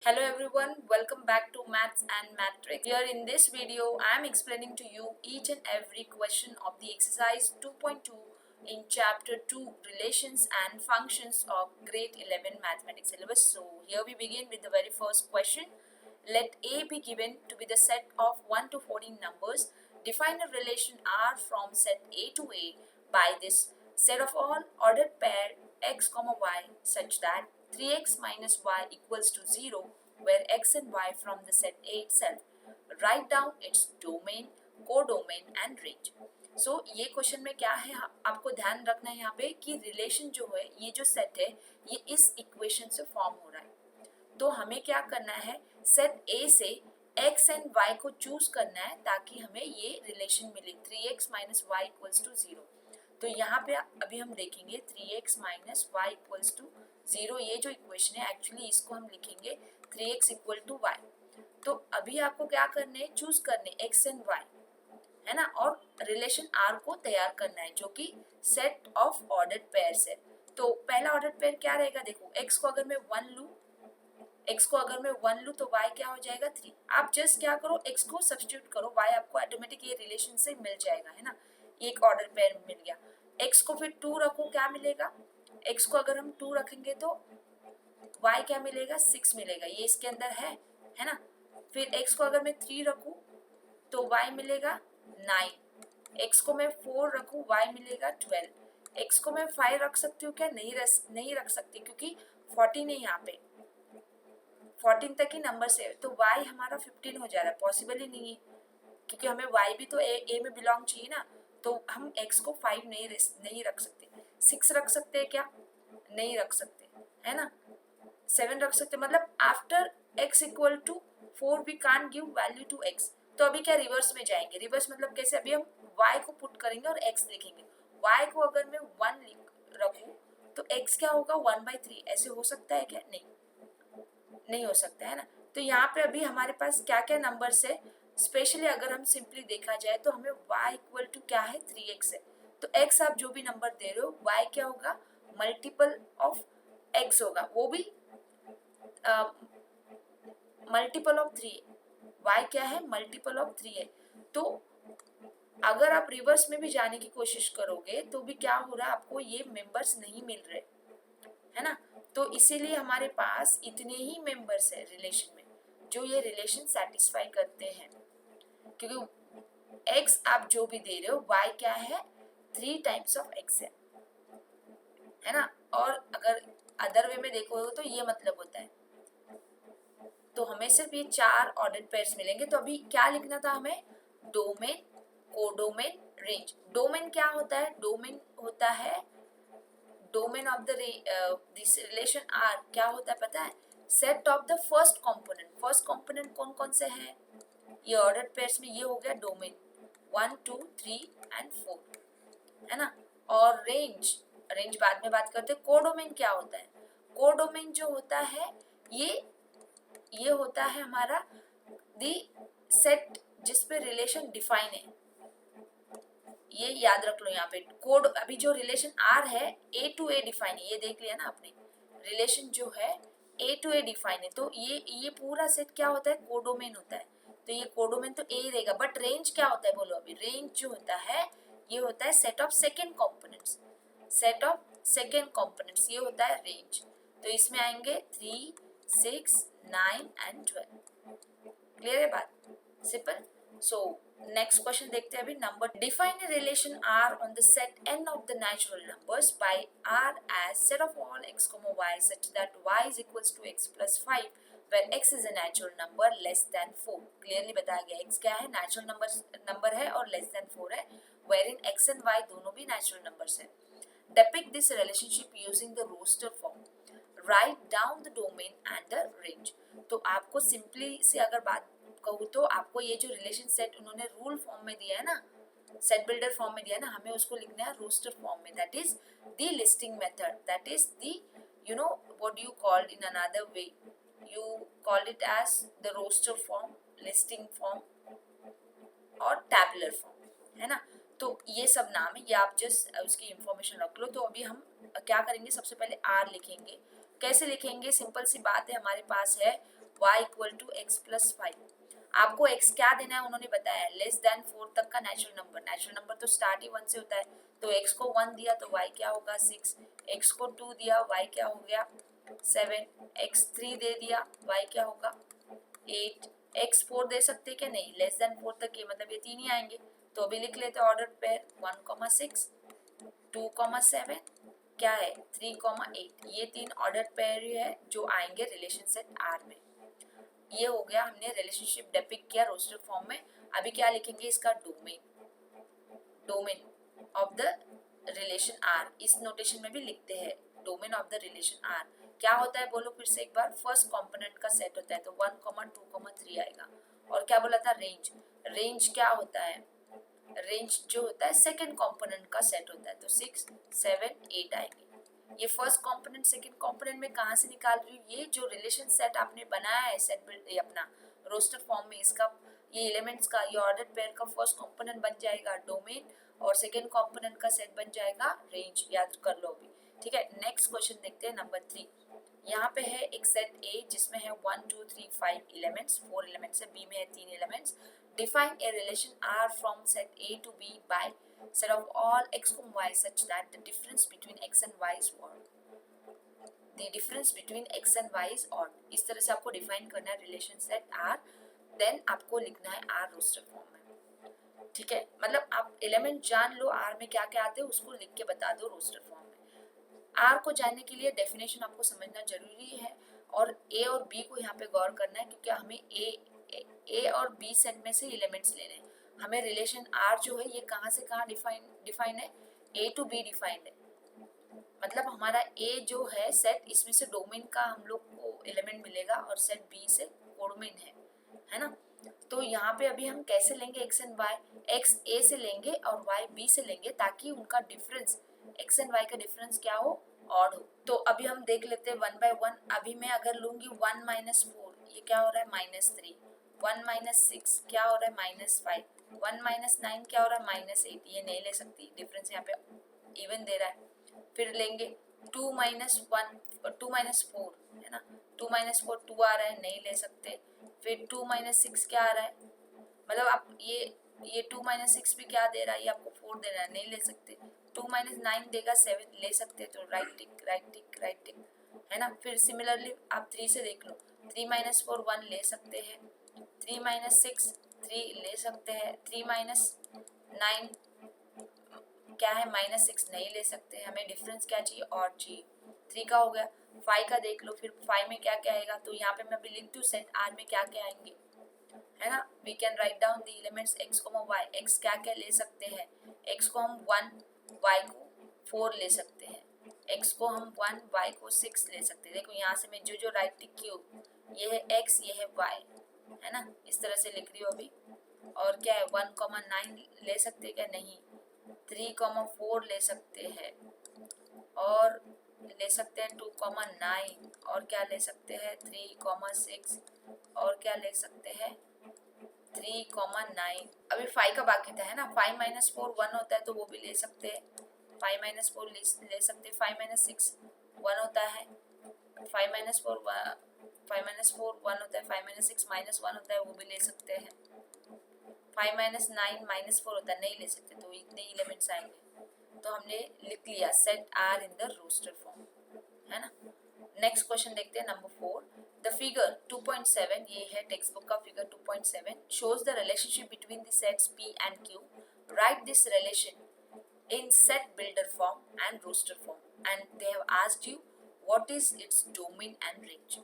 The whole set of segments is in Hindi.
Hello everyone, welcome back to Maths and Matrix. Here in this video, I am explaining to you each and every question of the exercise 2.2 in chapter 2 relations and functions of grade 11 mathematics syllabus. So here we begin with the very first question. Let A be given to be the set of 1 to 14 numbers. Define a relation R from set A to A by this set of all ordered pair x comma y such that 3x minus y equals to 0 where x and y from the set A itself. Write down its domain, codomain and range. So ये क्वेश्चन में क्या है, आपको ध्यान रखना है यहाँ पे कि रिलेशन जो है, ये जो सेट है ये इस इक्वेशन से फॉर्म हो रहा है. तो हमें क्या करना है, सेट ए से x एंड y को चूज करना है ताकि हमें ये रिलेशन मिले 3x minus Y equals to 0. तो यहाँ पे अभी हम देखेंगे 3x minus Y equals to 0, ये जो इक्वेशन है एक्चुअली इसको हम लिखेंगे 3x इक्वल टू वाई. तो अभी आपको क्या करने हैं, चूज करने x एंड y है ना, और रिलेशन R को तैयार करना है जो कि सेट ऑफ ऑर्डर्ड पेयर्स है. तो पहला ऑर्डर्ड पेयर क्या रहेगा, देखो x को अगर मैं 1 लूँ, x को अगर मैं 1 लूँ तो y क्या हो जाएगा 3. आप जस्ट क्या करो, x को सब्स्टिट्यूट करो, y आपको ऑटोमेटिक ये रिलेशन से मिल जाएगा, है ना. एक ऑर्डर पेयर मिल गया. x को फिर 2 रखो, क्या मिलेगा, x को अगर हम 2 रखेंगे तो y क्या मिलेगा 6 मिलेगा, ये इसके अंदर है ना. फिर x को अगर मैं 3 रखूँ तो y मिलेगा 9. x को मैं 4 रखूँ y मिलेगा 12. x को मैं 5 रख सकती हूँ क्या, नहीं रख सकती क्योंकि 14 है यहाँ पे, 14 तक ही नंबर से, तो y हमारा 15 हो जा रहा है, पॉसिबल ही नहीं है क्योंकि हमें y भी तो a में बिलोंग चाहिए ना. तो हम x को 5 नहीं रख सकते. 6 रख सकते हैं क्या, नहीं रख सकते, है ना. 7 रख सकते, मतलब after x equal to 4 we can't give value to x. तो अभी क्या रिवर्स में जाएंगे, रिवर्स मतलब कैसे, अभी हम y को पुट करेंगे और x लिखेंगे. y को अगर मैं 1 रखूँ तो x क्या होगा 1/3, ऐसे हो सकता है क्या, नहीं हो सकता है ना. तो यहाँ पे अभी हमारे पास क्या क्या नंबर्स है, स्पेशली अगर हम सिंपली देखा जाए तो हमें y इक्वल टू क्या है 3x है. तो x आप जो भी नंबर दे रहे हो, y क्या होगा मल्टीपल ऑफ x होगा, वो भी मल्टीपल ऑफ 3 है. y क्या है मल्टीपल ऑफ 3 है. तो अगर आप रिवर्स में भी जाने की कोशिश करोगे तो भी क्या हो रहा है, आपको ये मेंबर्स नहीं मिल रहे, है ना. तो इसीलिए हमारे पास इतने ही मेंबर्स है रिलेशन में जो ये रिलेशन सेटिस्फाई करते हैं, क्योंकि x आप जो भी दे रहे हो y क्या है 3 टाइम्स ऑफ x है ना. और अगर अदर वे में देखोगे तो ये मतलब होता है. तो हमें सिर्फ ये 4 ऑर्डर्ड पेयर्स मिलेंगे. तो अभी क्या लिखना था हमें, डोमेन, कोडोमेन, रेंज. डोमेन क्या होता है, डोमेन होता है, domain of the this relation R क्या होता है पता है, set of the first component. First component कौन कौन से हैं, ये ऑर्डर्ड पेयर्स में ये हो गया डोमेन 1 2 3 एंड 4, है ना. और रेंज, रेंज बाद में बात करते हैं. कोडोमेन क्या होता है, कोडोमेन जो होता है ये होता है हमारा दी सेट जिसपे रिलेशन डिफाइन है. ये याद रख लो यहाँ पे कोड, अभी जो रिलेशन R है A टू A डिफाइन है, ये देख लिया ना आपने, रिलेशन जो है A टू A डिफाइन है. तो ये पूरा सेट क्या होता है, कोडोमेन होता है. तो ये कोडोमेन तो A ही रहेगा. बट रेंज क्या होता है बोलो, अभी रेंज जो होता है ये होता है set of second components, set of second components, ये होता है रेंज. तो इसमें आएंगे 3 6 9 एंड 12. क्लियर है बात, सिंपल. सो नेक्स्ट क्वेश्चन देखते हैं अभी. Number, define a relation R on the set n of the natural numbers by R as set of all x comma y such that y is equals to x plus 5 where x is a natural number less than 4. Clearly बताया गया x क्या है, नेचुरल नंबर है और लेस देन 4 है, wherein x and y दोनों भी नेचुरल नंबर्स हैं. Depict this relationship using the roster form. Write down the domain and the range. तो आपको सिंपली से अगर बात कहूँ तो आपको ये जो रिलेशन सेट उन्होंने रूल फॉर्म में दिया है ना, सेट बिल्डर फॉर्म में दिया है ना, हमें उसको लिखना है रोस्टर फॉर्म में. That is the listing method, that is the you know what you called in another way, you called it as the roster form, listing form और टैबुलर फॉर्म, है ना. तो ये सब नाम है, ये आप जस्ट उसकी इंफॉर्मेशन रख लो. तो अभी हम क्या करेंगे, सबसे पहले R लिखेंगे. कैसे लिखेंगे, सिंपल सी बात है, हमारे पास है y equal to x plus 5। आपको x क्या देना है उन्होंने बताया, लेस देन 4 तक का नेचुरल नंबर तो स्टार्ट ही 1 से होता है। तो x को 1 दिया तो y क्या होगा 6, x को 2 दिया y क्या हो गया 7, x 3 दे दिया y क्या होगा 8, x 4 दे सकते क्या, नहीं, लेस देन 4 तक ये मतलब ये तीन ही आएंगे। तो अभी लिख लेते हैं ऑर्डर पेयर 1,6, 2,7 क्या है 3,8, ये तीन ऑर्डर पेयर है जो आएंगे रिलेशन सेट R में। ये हो गया, हमने रिलेशनशिप डिपिक्ट किया रोस्टर फॉर्म में। अभी क्या लिखेंगे, इसका domain of the relation R, इस नोटेशन में भी लिखते हैं domain of the relation R। क्या होता है बोलो फिर से एक बार, फर्स्ट कंपोनेंट का सेट होता है तो 1, 2, 3 आएगा। और क्या बोला था, रेंज क्या होता है, रेंज जो होता है सेकंड कंपोनेंट का सेट होता है तो 6, 7, 8 आएंगे। ये फर्स्ट कंपोनेंट सेकंड कंपोनेंट में कहाँ से निकाल रही हूँ, ये जो रिलेशन सेट आपने बनाया है सेट बिल्ड अपना रोस्टर फॉर्म में, इसका ये एलिमेंट्स का ये ऑर्डर पेयर का फर्स्ट कंपोनेंट बन जाएगा डोमेन और सेकंड कंपोनेंट का सेट बन जाएगा रेंज, याद कर लो अभी। ठीक है, नेक्स्ट क्वेश्चन देखते हैं नंबर 3। यहाँ पे है एक सेट A जिसमें है 1, 2, 3, 5 एलिमेंट्स, 4 एलिमेंट्स है, B में है 3 elements. Define a relation R from set A to B by set of all x, y such that the difference between x and y is odd. The difference between x and y is odd. इस तरह से आपको डिफाइन करना है रिलेशन सेट R, देन आपको लिखना है R रोस्टर फॉर्म में। ठीक है, मतलब आप एलिमेंट जान लो R में क्या क्या आते हैं, उसको लिख के बता दो रोस्टर फॉर्म में। R को जानने के लिए डेफिनेशन आपको समझना जरूरी है और A और B को यहाँ पे गौर करना है, क्योंकि हमें A और B सेट में से एलिमेंट्स लेने हैं। हमें रिलेशन R जो है ये कहाँ से कहाँ डिफाइन है, A to B डिफाइंड है। मतलब हमारा A जो है सेट, इसमें से डोमेन का हम लोग को एलिमेंट मिलेगा और सेट B से कोडोमेन है ना। तो यहाँ पे अभी हम कैसे लेंगे x and y, x A से लेंगे और y B से लेंगे ताकि उनका डिफरेंस x एंड y का डिफरेंस क्या हो, ऑड हो। तो अभी हम देख लेते हैं 1 by 1। अभी मैं अगर लूंगी 1 minus 4, ये क्या हो रहा है -3, 1 minus 6 क्या हो रहा है -5, 1 minus 9 क्या हो रहा है -8, ये नहीं ले सकती, डिफरेंस यहाँ पे इवन दे रहा है। फिर लेंगे 2 minus 4 है ना, 2 minus 4 2 आ रहा है, नहीं ले सकते। फिर 2 minus 6 क्या आ रहा है, मतलब आप ये 2 minus 6 भी क्या दे रहा है, ये आपको 4 दे रहा है, नहीं ले सकते। 2 minus 9 देगा 7, ले सकते हैं, तो राइट टिक है ना। फिर सिमिलरली आप 3 से देख लो, 3 minus 4 1 ले सकते हैं, 3 minus 6 3 ले सकते हैं, 3 minus 9 क्या है -6 नहीं ले सकते, हमें डिफरेंस क्या चाहिए, और चाहिए। 3 का हो गया। 5 का देख लो, फिर 5 में क्या क्या आएगा, तो यहाँ पे मैं अभी लिख दूँ सेट R में क्या क्या आएंगे, है ना। We can write down the elements x, y। x क्या क्या ले सकते हैं, x को हम 1, y को 4 ले सकते हैं, x को हम 1, y को 6 ले सकते हैं। देखो यहाँ से मैं जो राइट टिक की हूँ, ये है x, ये है y, है ना, इस तरह से लिख रही हूँ अभी। और क्या है 1,9 ले सकते हैं क्या, नहीं। 3,4 ले सकते हैं और ले सकते हैं 2,9, और क्या ले सकते हैं 3,6, और क्या ले सकते हैं 3,9। अभी 5 का बाकी था, है ना। 5 minus 4 1 होता है तो वो भी ले सकते हैं, 5 minus 4 ले सकते हैं। 5 minus 6 1 होता है, 5 minus 4 1 होता है, 5 minus 6 -1 होता है, वो भी ले सकते हैं। 5 minus 9 -4 होता है, नहीं ले सकते। तो इतने एलिमेंट्स आएंगे, तो हमने लिख लिया set R in the roster form, है ना। नेक्स्ट क्वेश्चन देखते हैं नंबर 4। द फिगर 2.7, ये है टेक्स्ट बुक का figure 2.7, shows the relationship between the sets P and Q. Write this relation in set builder form and roster form, and they have asked you what is its domain and range.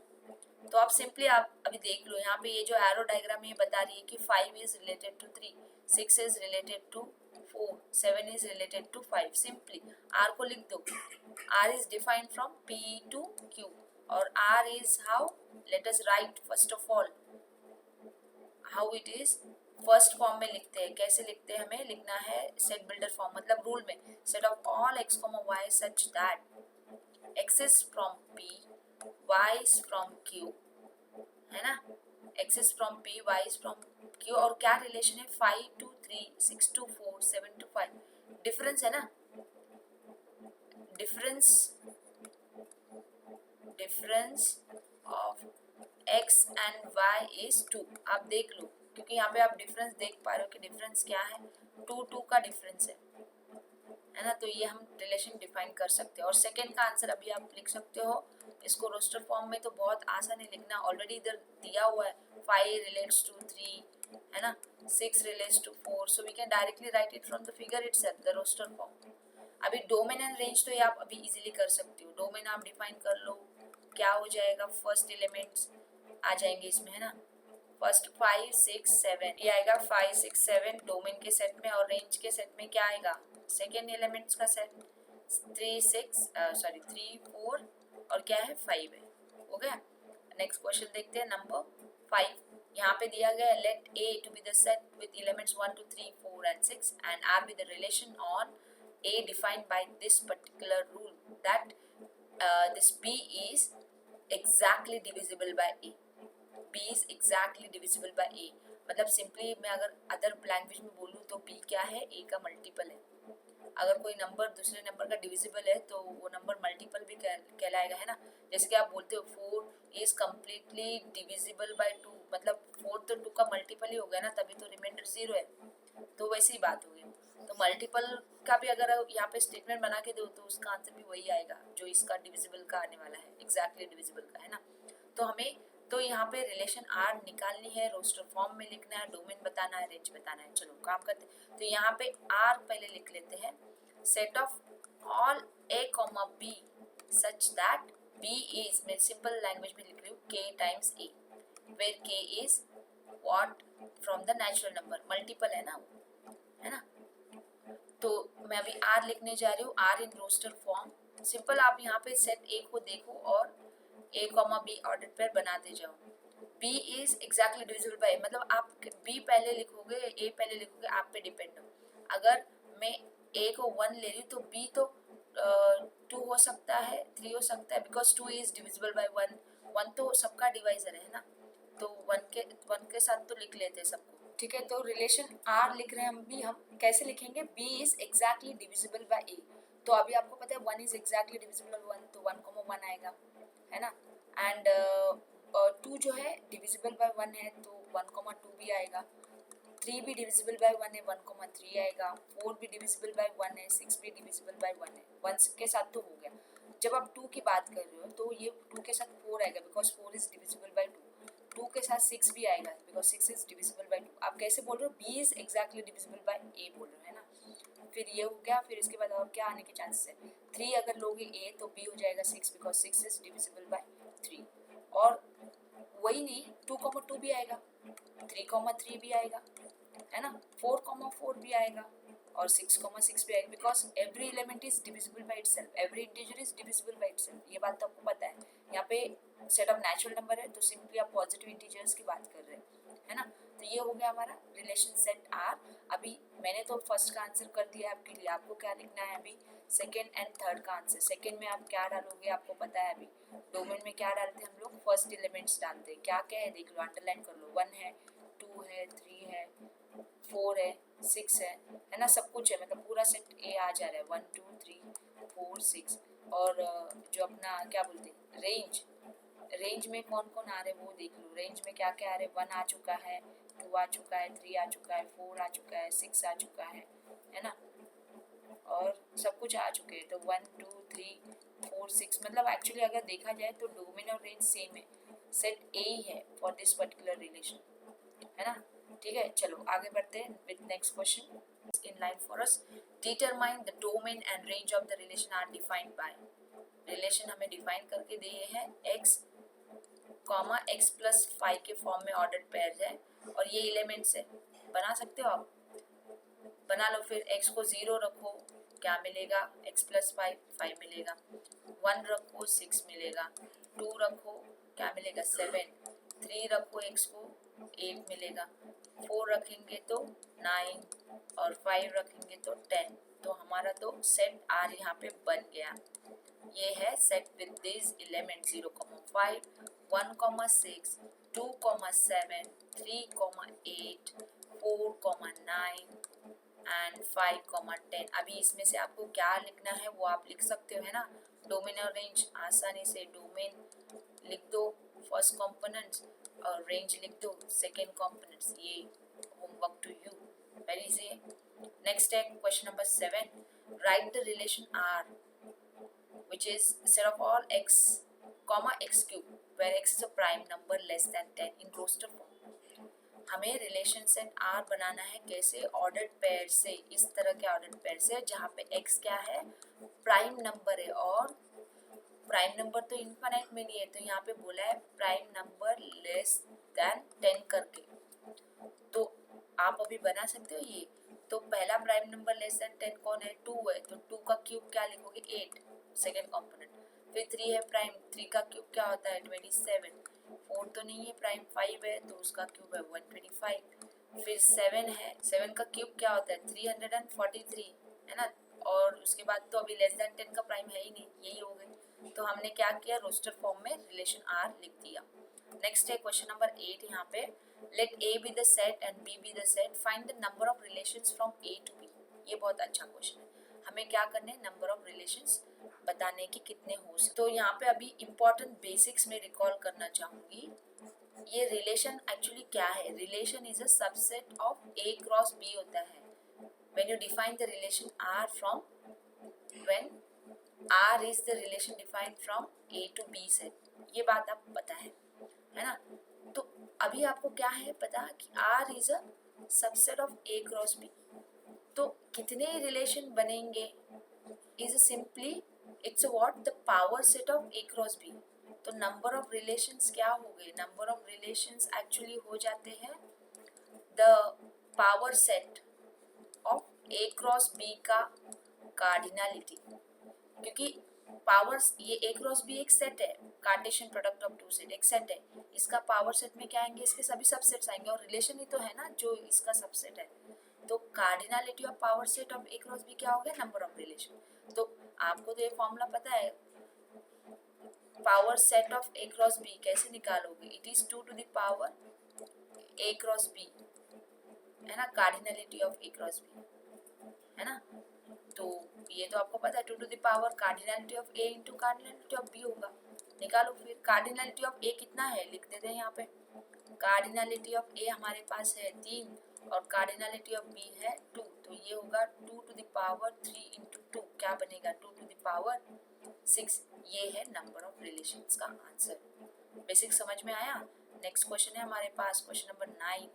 तो आप सिंपली आप अभी देख लो, यहाँ पे ये जो एरो डायग्राम ये बता रही है कि 5 is related to 3, 6 is related to 4, 7 is related to 5। Simply R को लिख दो, R is defined from P to Q, और R is how, let us write first of all how it is। First form में लिखते हैं, कैसे लिखते हैं, हमें लिखना है सेट बिल्डर फॉर्म, मतलब रूल में set of all x, y such that x is from P, y is from Q, है ना। x is from P, y is from Q, और क्या रिलेशन है 5 to 3, 6 to 4, 7 to 5। डिफरेंस है ना, difference of x and y is 2। आप देख लो, क्योंकि यहाँ पे आप डिफरेंस देख पा रहे हो कि डिफरेंस क्या है, 2 का डिफरेंस है ना। तो ये हम रिलेशन डिफाइन कर सकते हैं। और सेकेंड का आंसर अभी आप लिख सकते हो, इसको रोस्टर फॉर्म में तो बहुत आसान है लिखना, ऑलरेडी इधर दिया हुआ है, 5 रिलेट्स टू 3, है ना, 6 relates to 4, so we can directly write it from the figure itself, the roster form. अभी डोमेन एंड रेंज तो ये आप अभी इजीली कर सकते हो। डोमेन आप डिफाइन कर लो, क्या हो जाएगा, फर्स्ट एलिमेंट्स आ जाएंगे इसमें, है ना, फर्स्ट 5 6 7 ये आएगा 5 6 7 डोमेन के सेट में, और रेंज के सेट में क्या आएगा, सेकेंड एलिमेंट्स का सेट 3 4 और क्या है 5 है। हो गया। नेक्स्ट क्वेश्चन देखते हैं, नंबर 5। यहाँ पे दिया गया है, late A to be the set with elements 1 2 3 4 and 6 and R with the relation on A defined by this particular rule that this B is exactly divisible by A। B is exactly divisible by A मतलब सिंपली मैं अगर अदर लैंग्वेज में बोलूँ तो B क्या है, A का मल्टीपल है। अगर कोई नंबर दूसरे नंबर का डिविजिबल है तो वो नंबर मल्टीपल भी कहलाएगा, है ना। जैसे कि आप बोलते हो 4 इज कम्प्लीटली डिविजिबल बाय 2, मतलब 4 तो 2 का मल्टीपल ही हो गया ना, तभी तो रिमाइंडर 0 है। तो वैसी ही बात होगी। तो मल्टीपल का भी अगर यहाँ पे स्टेटमेंट बना के दो तो उसका आंसर भी वही आएगा जो इसका डिविजिबल का आने वाला है, एग्जैक्टली डिविजिबल का, है ना। तो हमें तो यहाँ पे रिलेशन आर निकालनी है, रोस्टर फॉर्म में लिखना है, डोमेन बताना है, रेंज बताना है। चलो काम करते हैं। तो यहाँ पे आर पहले लिख लेते हैं, set of all a comma b such that b is, मैं सिंपल लैंग्वेज में लिख रही हूँ, k times a, where k is what from the natural number, multiple है ना, है ना। तो मैं अभी आर लिखने जा रही हूँ, R in roster form. Simple आप यहाँ पे सेट ए को देखो और ए कॉमा बी ऑर्डर पर बनाते जाओ। B is exactly divisible by, मतलब आप बी पहले लिखोगे ए पहले लिखोगे, आप पे डिपेंड हो। अगर मैं ए को 1 ले रही हूँ तो बी तो 2 हो सकता है, 3 हो सकता है, बिकॉज 2 इज डिविजिबल बाय 1, 1 तो सबका डिवाइजर है ना, तो 1 के साथ तो लिख लेते हैं सबको, ठीक है। तो रिलेशन आर लिख रहे हैं हम भी, हम कैसे लिखेंगे, B is exactly divisible by A. तो अभी आपको पता है 1 इज एग्जैक्टली डिविजिबल बाय 1, तो 1 आएगा, है ना। एंड 2 जो है डिविजिबल बाय 1 है तो 1 2 भी आएगा। 3 भी डिविजिबल बाय 1 है, 1 3 आएगा। 4 भी डिविजिबल बाय 1 है, 6 भी डिविजिबल बाय 1 है। 1 के साथ तो हो गया। जब आप 2 की बात कर रहे हो तो ये 2 के साथ 4 आएगा, बिकॉज 4 इज डिविजिबल बाय 2। 2 के साथ 6 भी आएगा, बिकॉज 6 इज डिविजिबल बाय 2। आप कैसे बोल रहे हो, B is exactly divisible by A बोल रहे हो, है ना। फिर ये हो गया, फिर इसके बाद और क्या आने के चांसेस है, 3 अगर लोगे ए तो बी हो जाएगा 6, बिकॉज 6 इज डिविजिबल बाय 3। और वही नहीं, 2 भी आएगा, 3 भी आएगा, है ना, 4 भी आएगा, और 6 भी आएगा, because every element is divisible by itself, every integer is divisible by itself. ये बात तो आपको पता है। यहाँ पे सेट ऑफ नेचुरल नंबर है तो सिंपली आप पॉजिटिव इंटीजर्स की बात कर रहे हैं, है ना। तो ये हो गया हमारा रिलेशन सेट आर। अभी मैंने तो फर्स्ट का आंसर कर दिया है आपके लिए, आपको क्या लिखना है अभी, सेकेंड एंड थर्ड का आंसर। सेकेंड में आप क्या डालोगे आपको पता है, अभी डोमेन में क्या डालते हैं हम लोग, फर्स्ट एलिमेंट्स डालते हैं। क्या क्या है देख लो, अंडरलाइन कर लो, 1 है, 2 है, 3 है, 4 है, 6 है ना, सब कुछ है, मतलब पूरा सेट ए आ जा रहा है, 1 2 3 4 6। और जो अपना क्या बोलते हैं रेंज, रेंज में कौन कौन आ रहे हैं वो देख लो। रेंज में क्या क्या आ रहे हैं, 1 आ चुका है, 2 आ चुका है, 3 आ चुका है, 4 आ चुका है, 6 आ चुका है ना, और सब कुछ आ चुके हैं। तो 1 2 3 4 6, मतलब एक्चुअली अगर देखा जाए तो डोमेन और रेंज सेम है, सेट ए ही है फॉर दिस पर्टिकुलर रिलेशन, है ना। ठीक है, चलो आगे बढ़ते हैं with next question in line for us. Determine the domain and range of the relation R defined by. Relation हमें डिफाइन करके दिए हैं x कॉमा x प्लस 5 के फॉर्म में ऑर्डर्ड पेयर है, और ये एलिमेंट्स है, बना सकते हो आप, बना लो। फिर x को 0 रखो, क्या मिलेगा, x प्लस 5 मिलेगा। 1 रखो 6 मिलेगा। 2 रखो क्या मिलेगा 7। 3 रखो x को 8 मिलेगा। 4 रखेंगे तो 9, और 5 रखेंगे तो 10। तो हमारा तो सेट आर यहाँ पे बन गया। ये है set with this element 0,5 1,6 2,7 3,8 4,9 and 5,10। अभी इसमें से आपको क्या लिखना है वो आप लिख सकते हो, है ना। डोमेन और रेंज आसानी से, डोमेन लिख दो फर्स्ट कॉम्पोनेंट्स और रेंज लिख दो, सेकेंड कॉम्पोनेंट्स, ये homework to you, very easy है। नेक्स्ट है question number 7, write the relation R which is set of all x comma x cube where x is a prime number less than 10 in roster form। हमें रिलेशन सेट R बनाना है कैसे, ऑर्डर्ड पेयर से, इस तरह के ऑर्डर्ड पेयर से जहाँ पे x क्या है, प्राइम नंबर है, और प्राइम नंबर तो इनफाइनाइट में नहीं है, तो यहाँ पे बोला है प्राइम नंबर लेस देन 10 करके। तो आप अभी बना सकते हो ये। तो पहला प्राइम नंबर लेस देन 10 कौन है, 2 है, तो 2 का क्यूब क्या लिखोगे, 8, सेकेंड कॉम्पोनेंट। फिर 3 है प्राइम, 3 का क्यूब क्या होता है, 27। 4 तो नहीं है प्राइम, 5 है तो उसका क्यूब है 125। फिर 7 है, 7 का क्यूब क्या होता है, 343 है ना, और उसके बाद तो अभी लेस देन 10 का प्राइम है ही नहीं, यही हो गई। तो हमने क्या किया, रोस्टर फॉर्म में रिलेशन आर लिख दिया। नेक्स्ट है क्वेश्चन नंबर 8, यहाँ पे late A be the set and B be the set, find the number of relations from A to B। ये बहुत अच्छा क्वेश्चन है। हमें क्या करने हैं, नंबर ऑफ रिलेशंस बताने की कितने हो सकते। तो यहाँ पे अभी इम्पोर्टेंट बेसिक्स में रिकॉल करना चाहूँगी। ये रिलेशन एक्चुअली क्या है, relation is a subset of A cross B होता है। When you define the relation R from, when R is the relation defined from A to B set, ये बात आप पता है ना। तो अभी आपको क्या है पता कि R is a subset of A cross B। तो कितने रिलेशन बनेंगे, is simply it's what, the power set of A cross B। तो नंबर ऑफ रिलेशंस क्या हो गए, नंबर ऑफ रिलेशंस एक्चुअली हो जाते हैं the power set of A cross B का कार्डिनलिटी, क्योंकि पावर्स, ये A क्रॉस B एक सेट है, Cartesian product of two set एक सेट है, इसका पावर सेट में क्या आएंगे, इसके सभी सबसेट्स आएंगे, और रिलेशन ही तो है ना जो इसका सबसेट है। तो cardinality of power set of A cross B क्या हो गया, नंबर ऑफ रिलेशन। तो आपको तो ये फॉर्मूला पता है, power set of A cross B कैसे निकालोगे, it is 2 to the power A cross B, है ना, cardinality of A cross B, है ना। तो ये तो आपको पता है 2 to the power cardinality of A into cardinality of B होगा। निकालो फिर, कार्डिनलिटी ऑफ A कितना है, लिख देते हैं यहाँ पे, कार्डिनलिटी ऑफ A हमारे पास है 3 और कार्डिनलिटी ऑफ B है 2, तो ये होगा 2 to the power 3 इंटू 2, क्या बनेगा 2 to the power 6। ये है नंबर ऑफ रिलेशंस का आंसर। बेसिक समझ में आया। नेक्स्ट क्वेश्चन है हमारे पास, question number 9,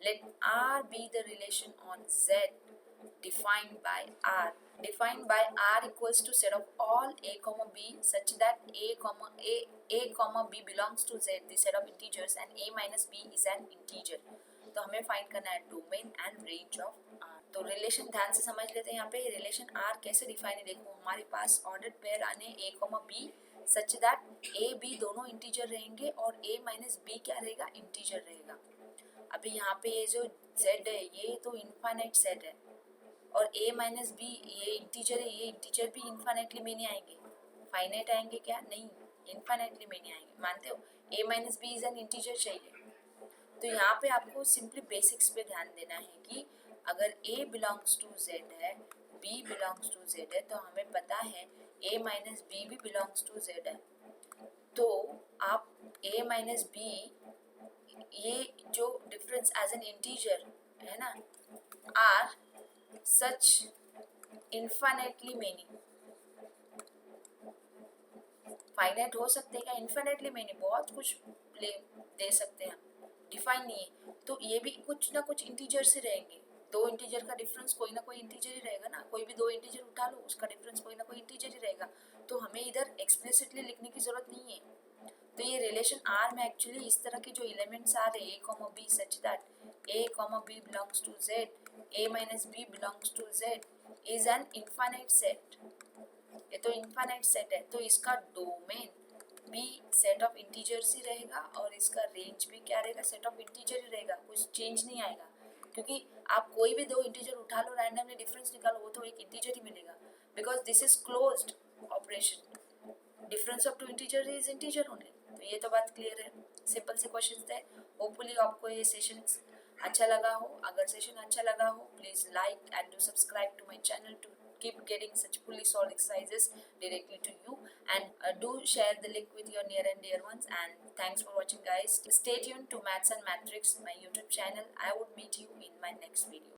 let R be the relation on Z defined by R, defined by R equals to set of all A comma B such that A comma B belongs to Z, the set of integers, and A minus B is an integer। तो हमें फाइंड करना है domain and range of R। तो रिलेशन ध्यान से समझ लेते हैं, यहाँ पे रिलेशन R कैसे डिफाइन है। देखो हमारे पास ऑर्डर्ड पेयर आने A comma B such that A B दोनों इंटीजर रहेंगे और A माइनस B क्या रहेगा, इंटीजर रहेगा। अभी यहाँ पे ये जो Z है ये तो इनफाइनाइट सेट है, और A माइनस B ये इंटीजर है, ये इंटीजर भी इनफाइनाइटली में नहीं आएंगे, फाइनाइट आएंगे क्या, नहीं, इनफाइनाइटली में नहीं आएंगे, मानते हो। A minus B is an integer चाहिए। तो यहाँ पे आपको सिंपली बेसिक्स पे ध्यान देना है कि अगर A बिलोंग्स टू Z है, B बिलोंग्स टू Z है, तो हमें पता है A माइनस B भी बिलोंग्स टू Z है। तो आप A माइनस B ये जो डिफरेंस एज एन इंटीजर है ना, are such infinitely many, finite हो सकते हैं क्या, इनफाइनाइटली मेनी, बहुत कुछ दे सकते हैं, डिफाइन नहीं है। तो ये भी कुछ ना कुछ इंटीजर से रहेंगे, दो इंटीजर का डिफरेंस कोई ना कोई इंटीजर ही रहेगा ना, कोई भी दो इंटीजर उठा लो उसका डिफरेंस कोई ना कोई इंटीजर ही रहेगा। तो हमें इधर एक्सप्लिसिटली लिखने की जरूरत नहीं है। तो ये रिलेशन आर में एक्चुअली इस तरह के जो एलिमेंट्स आ रहे हैं A comma B such that A comma B belongs to Z, A minus B belongs to Z is an infinite set। ये तो इनफाइनाइट सेट है, तो इसका डोमेन भी सेट ऑफ इंटीजर्स ही रहेगा और इसका रेंज भी क्या रहेगा, सेट ऑफ इंटीजर ही रहेगा, कुछ चेंज नहीं आएगा। क्योंकि आप कोई भी दो इंटीजर उठा लो, रैंडमली डिफरेंस निकालो, वो तो एक इंटीजर ही मिलेगा, because this is closed operation, difference of two integer is integer होने। तो ये तो बात क्लियर है, सिंपल से क्वेश्चन थे। होपफुली आपको ये सेशन अच्छा लगा हो। अगर सेशन अच्छा लगा हो, please like and do subscribe to my channel to keep getting such fully solved exercises directly to you, and do share the link with your near and dear ones, and Thanks for watching, guys. Stay tuned to Maths and Matrix, my YouTube channel. I would meet you in my next video.